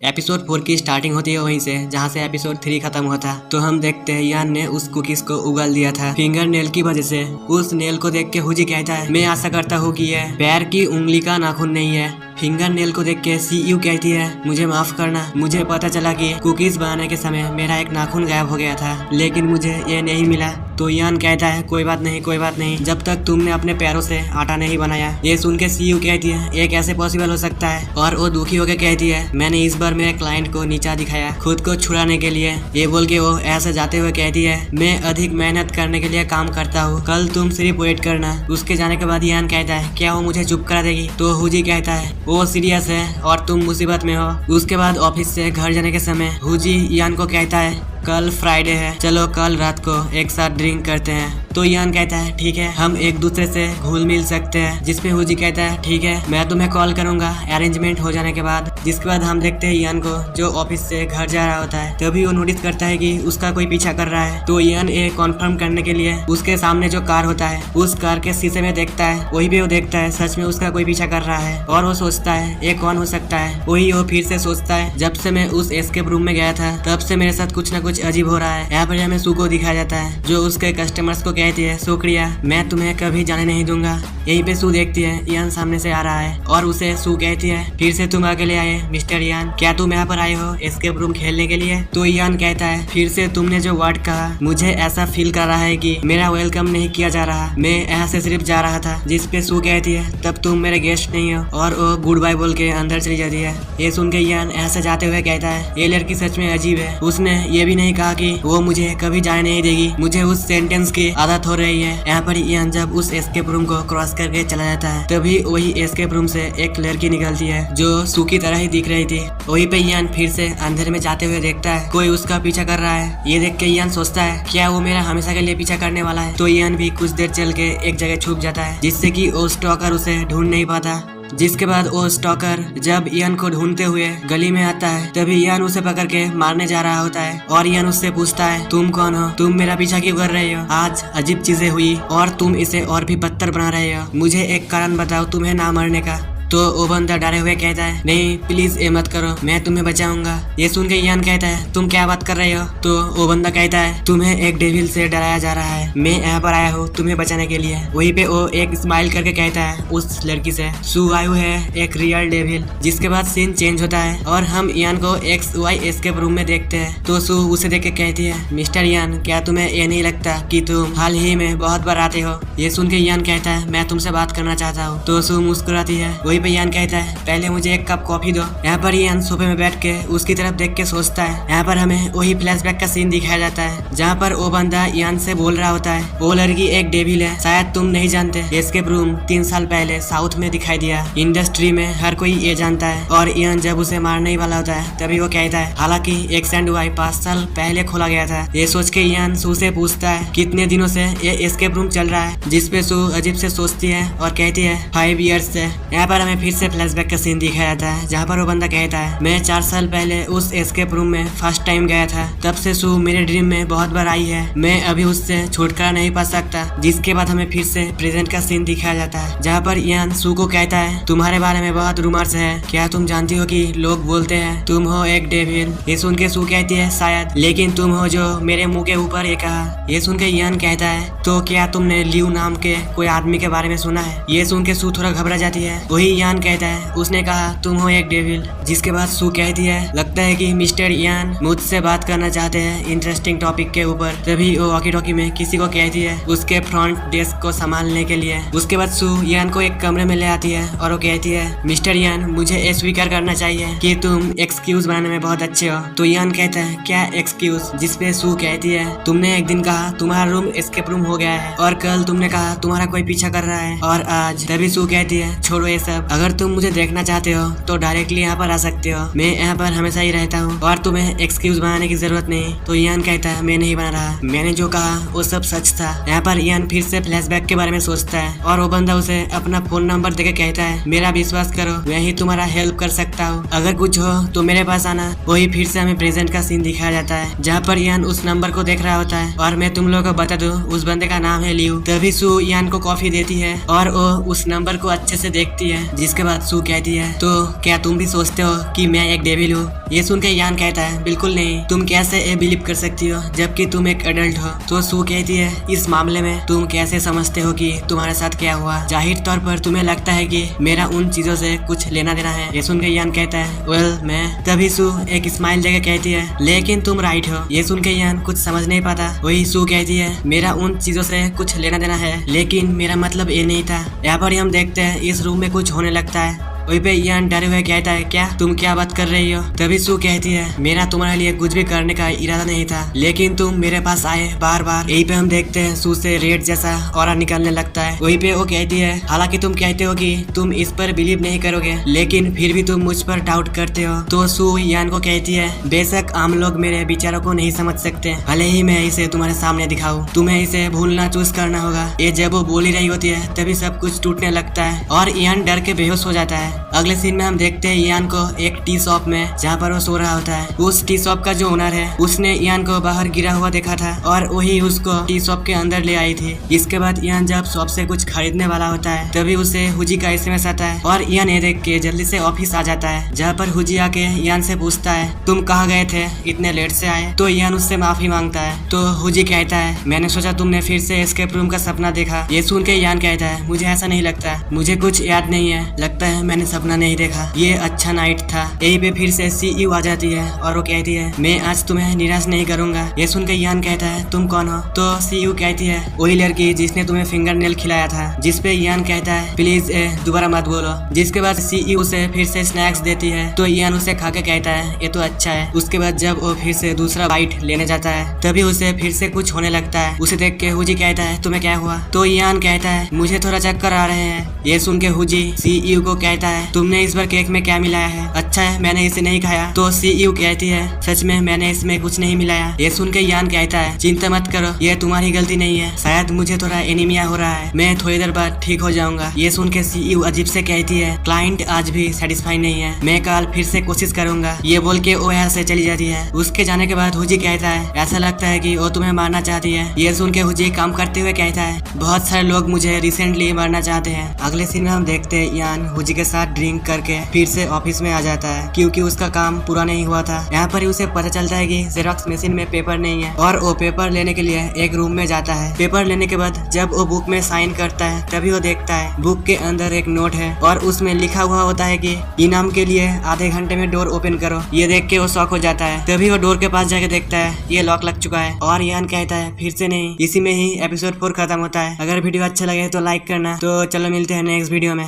Episode 4 की starting होती है वहीं से जहाँ से एपिसोड 3 खत्म हुआ था। तो हम देखते हैं यान ने उस कुकीज को उगल दिया था फिंगर नेल की वजह से। उस नेल को देख के हुजी कहता है मैं आशा करता हूँ कि यह पैर की उंगली का नाखून नहीं है। फिंगर नेल को देख के सीयू कहती है मुझे माफ करना, मुझे पता चला कि कुकीज बनाने के समय मेरा एक नाखून गायब हो गया था लेकिन मुझे ये नहीं मिला। तो यान कहता है कोई बात नहीं, जब तक तुमने अपने पैरों से आटा नहीं बनाया। ये सुन के सीयू कहती है ये कैसे पॉसिबल हो सकता है, और वो दुखी होकर कहती है मैंने इस बार मेरे क्लाइंट को नीचा दिखाया खुद को छुड़ाने के लिए। ये बोल के वो ऐसे जाते हुए कहती है मैं अधिक मेहनत करने के लिए काम करता हूँ, कल तुम सिर्फ वेट करना। उसके जाने के बाद यान कहता है क्या वो मुझे चुप करा देगी। तो हुजी कहता है वो सीरियस है और तुम मुसीबत में हो। उसके बाद ऑफिस से घर जाने के समय हुजी यान को कहता है कल फ्राइडे है, चलो कल रात को एक साथ ड्रिंक करते हैं। तो यान कहता है ठीक है, हम एक दूसरे से घुल मिल सकते हैं। जिसपे हुजी कहता है ठीक है, मैं तुम्हें कॉल करूंगा अरेंजमेंट हो जाने के बाद। जिसके बाद हम देखते हैं यान को जो ऑफिस से घर जा रहा होता है। तभी वो नोटिस करता है कि उसका कोई पीछा कर रहा है। तो यान ये कॉन्फर्म करने के लिए उसके सामने जो कार होता है उस कार के शीशे में देखता है। वही पे वो देखता है सच में उसका कोई पीछा कर रहा है और वो सोचता है ये कौन हो सकता है। वही वो फिर से सोचता है जब से मैं उस एस्केप रूम में गया था तब से मेरे साथ कुछ न कुछ अजीब हो रहा है। यहाँ पर हमें सू को दिखाया जाता है जो उसके कस्टमर्स को कहती है शुक्रिया, मैं तुम्हें कभी जाने नहीं दूंगा। यहीं पे सू देखती है यान सामने से आ रहा है और उसे सू कहती है फिर से तुम अकेले आए मिस्टर यान, क्या तुम यहाँ पर आए हो एस्केप रूम खेलने के लिए। तो यान कहता है फिर से तुमने जो वर्ड कहा मुझे ऐसा फील कर रहा है कि मेरा वेलकम नहीं किया जा रहा, मैं यहाँ से सिर्फ जा रहा था। जिसपे सू कहती है तब तुम मेरे गेस्ट नहीं हो, और वो गुड बाय बोल के अंदर चली जाती है। ये सुन के यान ऐसे जाते हुए कहता है ये लड़की सच में अजीब है, उसने ये भी नहीं कहा कि वो मुझे कभी जाने नहीं देगी, मुझे उस सेंटेंस की आदत हो रही है। यहाँ पर यान जब उस एस्केप रूम को क्रॉस करके चला जाता है तभी वही एस्केप रूम से एक लड़की निकलती है जो सू की तरह ही दिख रही थी। वही पे यान फिर से अंधेरे में जाते हुए देखता है कोई उसका पीछा कर रहा है। ये देख के यान सोचता है क्या वो मेरा हमेशा के लिए पीछा करने वाला है। तो यान भी कुछ देर चल के एक जगह छुप जाता है जिससे कि वो स्टॉकर उसे ढूंढ नहीं पाता। जिसके बाद वो स्टॉकर जब यान को ढूंढते हुए गली में आता है तभी यान उसे पकड़ के मारने जा रहा होता है। और यान उससे पूछता है तुम कौन हो, तुम मेरा पीछा क्यों कर रहे हो, आज अजीब चीजें हुई और तुम इसे और भी बदतर बना रहे हो, मुझे एक कारण बताओ तुम्हें ना मरने का। तो वो बंदा डरे हुए कहता है नहीं प्लीज ये मत करो, मैं तुम्हें बचाऊंगा। ये सुन के यान कहता है तुम क्या बात कर रहे हो। तो वो बंदा कहता है तुम्हें एक डेविल से डराया जा रहा है, मैं यहाँ पर आया हूँ तुम्हें बचाने के लिए। वहीं पे वो एक स्माइल करके कहता है उस लड़की से सू आयु है एक रियल डेविल। जिसके बाद सीन चेंज होता है और हम यान को XY एस्केप रूम में देखते हैं। तो सू उसे देख के कहती है मिस्टर यान क्या तुम्हें ये नहीं लगता कि तुम हाल ही में बहुत बार आते हो। ये सुन के यान कहता है मैं तुमसे बात करना चाहता हूँ। तो सू मुस्कुराती है। वही पे यान कहता है पहले मुझे एक कप कॉफी दो। यहाँ पर यान सोफे में बैठ के उसकी तरफ देख के सोचता है। यहाँ पर हमें वही फ्लैशबैक का सीन दिखाया जाता है जहाँ पर वो बंदा यान से बोल रहा होता है वो लड़की एक डेविल है, शायद तुम नहीं जानते। एस्केप रूम 3 साल पहले साउथ में दिखाई दिया, इंडस्ट्री में हर कोई ये जानता है। और यान जब उसे मारने ही वाला होता है तभी वो कहता है हालांकि XY 5 साल पहले खोला गया था। ये सोच के यान सू से पूछता है कितने दिनों से ये एस्केप रूम चल रहा है। जिसपे सू अजीब से सोचती है और कहती है 5 ईयर्स से। यहाँ पर हमें फिर से फ्लैशबैक का सीन दिखाया जाता है जहाँ पर वो बंदा कहता है मैं 4 साल पहले उस एस्केप रूम में फर्स्ट टाइम गया था, तब से सू मेरे ड्रीम में बहुत बार आई है, मैं अभी उससे छुटकारा नहीं पा सकता। जिसके बाद हमें फिर से प्रेजेंट का सीन दिखाया जाता है जहाँ पर यान सू को कहता है तुम्हारे बारे में बहुत रूमर्स है, क्या तुम जानती हो कि लोग बोलते हैं तुम हो एक डेविल। ये सुन के सू कहती है शायद, लेकिन तुम हो जो मेरे मुंह के ऊपर ये कहा। ये सुन के यान कहता है तो क्या तुमने लियो नाम के कोई आदमी के बारे में सुना है। ये सुन के सू थोड़ा घबरा जाती है। वही यान कहता है उसने कहा तुम हो एक डेविल। जिसके बाद सू कहती है लगता है कि मिस्टर यान मुझसे बात करना चाहते हैं इंटरेस्टिंग टॉपिक के ऊपर। तभी वो वॉकी टॉकी में किसी को कहती है उसके फ्रंट डेस्क को संभालने के लिए। उसके बाद सू यान को एक कमरे में ले आती है और वो कहती है मिस्टर यान मुझे ये स्वीकार करना चाहिए कि तुम एक्सक्यूज बनाने में बहुत अच्छे हो। तो यान कहता है क्या एक्सक्यूज। जिसपे सू कहती है तुमने एक दिन कहा तुम्हारा रूम एस्केप रूम हो गया है, और कल तुमने कहा तुम्हारा कोई पीछा कर रहा है, और आज। तभी सू कहती है छोड़ो ये सब, अगर तुम मुझे देखना चाहते हो तो डायरेक्टली यहाँ पर आ सकते हो, मैं यहाँ पर हमेशा ही रहता हूँ और तुम्हें एक्सक्यूज बनाने की जरूरत नहीं। तो यान कहता है मैं नहीं बना रहा, मैंने जो कहा वो सब सच था। यहाँ पर यान फिर से फ्लैशबैक के बारे में सोचता है और वो बंदा उसे अपना फोन नंबर देके कहता है मेरा विश्वास करो मैं ही तुम्हारा हेल्प कर सकता हूँ, अगर कुछ हो तो मेरे पास आना। वही फिर से हमें प्रेजेंट का सीन दिखाया जाता है जहाँ पर यान उस नंबर को देख रहा होता है। और मैं तुम लोगों को बता दूं उस बंदे का नाम है लियो। तभी सू यान को कॉफी देती है और वो उस नंबर को अच्छे से देखती है जिसके बाद सू कहती है तो क्या तुम भी सोचते हो कि मैं एक डेविल हूँ? ये सुन के यान कहता है बिल्कुल नहीं, तुम कैसे ये बिलीव कर सकती हो जबकि तुम एक एडल्ट हो? तो सू कहती है इस मामले में तुम कैसे समझते हो कि तुम्हारे साथ क्या हुआ? जाहिर तौर पर तुम्हें लगता है कि मेरा उन चीजों से कुछ लेना देना है। ये सुन के यान कहता है वेल मैं। तभी सू एक स्माइल देकर कहती है लेकिन तुम राइट हो। ये सुन के यान कुछ समझ नहीं पाता। वही सू कहती है मेरा उन चीजों से कुछ लेना देना है लेकिन मेरा मतलब ये नहीं था। यहाँ पर हम देखते हैं इस रूम में कुछ होने लगता है। वहीं पे यान डरे हुए कहता है क्या तुम क्या बात कर रही हो? तभी सू कहती है मेरा तुम्हारे लिए कुछ भी करने का इरादा नहीं था लेकिन तुम मेरे पास आए बार बार। यहीं पे हम देखते हैं सू से रेड जैसा ऑरा निकलने लगता है। वहीं पे वो कहती है हालांकि तुम कहते हो कि तुम इस पर बिलीव नहीं करोगे लेकिन फिर भी तुम मुझ पर डाउट करते हो। तो सू यान को कहती है बेशक आम लोग मेरे विचारों को नहीं समझ सकते, भले ही मैं इसे तुम्हारे सामने दिखाऊं, तुम्हें इसे भूलना चूज करना होगा। ये जब वो बोल ही रही होती है तभी सब कुछ टूटने लगता है और यान डर के बेहोश हो जाता है। अगले सीन में हम देखते हैं यान को एक टी शॉप में जहाँ पर वो सो रहा होता है। उस टी शॉप का जो ओनर है उसने यान को बाहर गिरा हुआ देखा था और वही उसको टी शॉप के अंदर ले आई थी। इसके बाद यान जब शॉप से कुछ खरीदने वाला होता है तभी उसे हुजी का एसएमएस आता है और यान ये देख के जल्दी से ऑफिस आ जाता है, जहाँ पर हुजी आके यान से पूछता है तुम कहाँ गए थे, इतने लेट से आए? तो यान उससे माफी मांगता है। तो हुजी कहता है मैंने सोचा तुमने फिर से एस्केप रूम का सपना देखा। ये सुन के यान कहता है मुझे ऐसा नहीं लगता, मुझे कुछ याद नहीं है, लगता है मैंने सपना नहीं देखा, ये अच्छा नाइट था। यही पे फिर से सीईओ आ जाती है और वो कहती है मैं आज तुम्हें निराश नहीं करूंगा। ये सुन के यान कहता है तुम कौन हो? तो सीईओ कहती है वही लड़की जिसने तुम्हें फिंगर नेल खिलाया था। जिसपे यान कहता है प्लीज दोबारा मत बोलो। जिसके बाद सीईओ से फिर से स्नैक्स देती है तो यान उसे खा के कहता है ये तो अच्छा है। उसके बाद जब वो फिर से दूसरा बाइट लेने जाता है तभी उसे फिर से कुछ होने लगता है। उसे देख के हुजी कहता है तुम्हें क्या हुआ? तो यान कहता है मुझे थोड़ा चक्कर आ रहे हैं। ये सुन के हुजी सीईओ को कहता है तुमने इस बार केक में क्या मिलाया है? अच्छा है मैंने इसे नहीं खाया। तो सीईओ कहती है सच में मैंने इसमें कुछ नहीं मिलाया। ये सुन के यान कहता है चिंता मत करो, ये तुम्हारी गलती नहीं है, शायद मुझे थोड़ा एनीमिया हो रहा है, मैं थोड़ी देर बाद ठीक हो जाऊंगा। ये सुन के सीईओ अजीब से कहती है क्लाइंट आज भी सेटिस्फाई नहीं है, मैं कल फिर से कोशिश करूंगा। ये बोल के वो यहाँ से चली जाती है। उसके जाने के बाद हुजी कहता है ऐसा लगता है कि वो तुम्हें मारना चाहती है। ये सुन के हुजी काम करते हुए कहता है बहुत सारे लोग मुझे रिसेंटली मारना चाहते हैं। अगले सीन में हम देखते हैं यान हुजी के साथ ड्रिंक करके फिर से ऑफिस में आ जाता है क्योंकि उसका काम पूरा नहीं हुआ था। यहाँ पर ही उसे पता चलता है कि जेरॉक्स मशीन में पेपर नहीं है और वो पेपर लेने के लिए एक रूम में जाता है। पेपर लेने के बाद जब वो बुक में साइन करता है तभी वो देखता है बुक के अंदर एक नोट है और उसमें लिखा हुआ होता है कि इनाम के लिए आधे घंटे में डोर ओपन करो। ये देख के वो शॉक हो जाता है। तभी वो डोर के पास जाके देखता है ये लॉक लग चुका है और यान कहता है फिर से नहीं। इसी में ही एपिसोड 4 खत्म होता है। अगर वीडियो अच्छा लगे तो लाइक करना। तो चलो मिलते हैं नेक्स्ट वीडियो में।